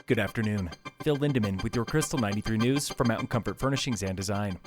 Good afternoon. Phil Lindemann with your Krystal 93 News from Mountain Comfort Furnishings and Design.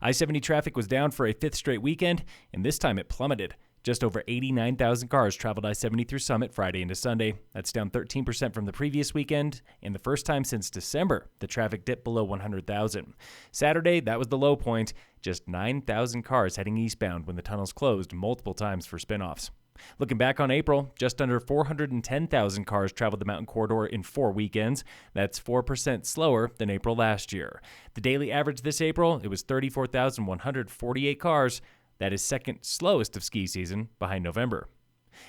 I-70 traffic was down for a fifth straight weekend, and this time it plummeted. Just over 89,000 cars traveled I-70 through Summit Friday into Sunday. That's down 13% from the previous weekend, and the first time since December, the traffic dipped below 100,000. Saturday, that was the low point. Just 9,000 cars heading eastbound when the tunnels closed multiple times for spinoffs. Looking back on April, just under 410,000 cars traveled the mountain corridor in 4 weekends. That's 4% slower than April last year. The daily average this April, it was 34,148 cars. That is second slowest of ski season, behind November.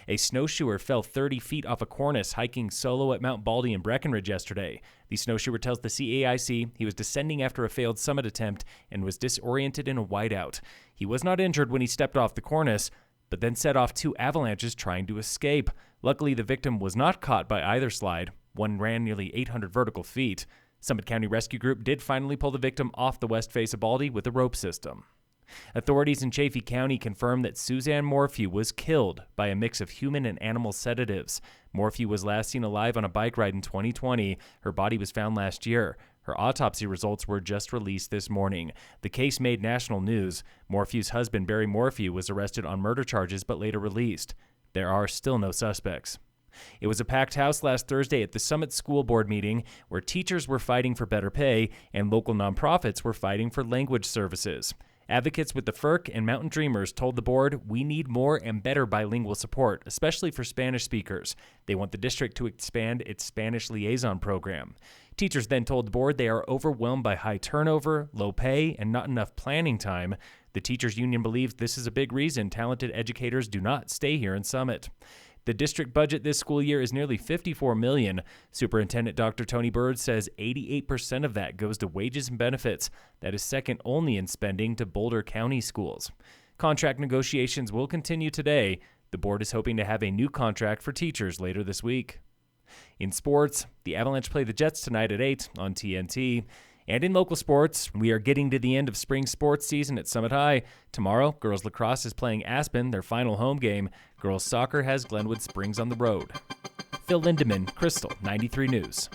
A snowshoer fell 30 feet off a cornice hiking solo at Mount Baldy in Breckenridge yesterday. The snowshoer tells the CAIC he was descending after a failed summit attempt and was disoriented in a whiteout. He was not injured when he stepped off the cornice, but then set off 2 avalanches trying to escape. Luckily, the victim was not caught by either slide. One ran nearly 800 vertical feet. Summit County Rescue Group did finally pull the victim off the west face of Baldy with a rope system. Authorities in Chaffee County confirmed that Suzanne Morphew was killed by a mix of human and animal sedatives. Morphew was last seen alive on a bike ride in 2020. Her body was found last year. Her autopsy results were just released this morning. The case made national news. Morphew's husband, Barry Morphew, was arrested on murder charges but later released. There are still no suspects. It was a packed house last Thursday at the Summit School Board meeting where teachers were fighting for better pay and local nonprofits were fighting for language services. Advocates with the FERC and Mountain Dreamers told the board we need more and better bilingual support, especially for Spanish speakers. They want the district to expand its Spanish liaison program. Teachers then told the board they are overwhelmed by high turnover, low pay, and not enough planning time. The teachers union believes this is a big reason talented educators do not stay here in Summit. The district budget this school year is nearly $54 million. Superintendent Dr. Tony Bird says 88% of that goes to wages and benefits. That is second only in spending to Boulder County schools. Contract negotiations will continue today. The board is hoping to have a new contract for teachers later this week. In sports, the Avalanche play the Jets tonight at 8 on TNT. And in local sports, we are getting to the end of spring sports season at Summit High. Tomorrow, girls lacrosse is playing Aspen, their final home game. Girls soccer has Glenwood Springs on the road. Phil Lindemann, Krystal 93 News.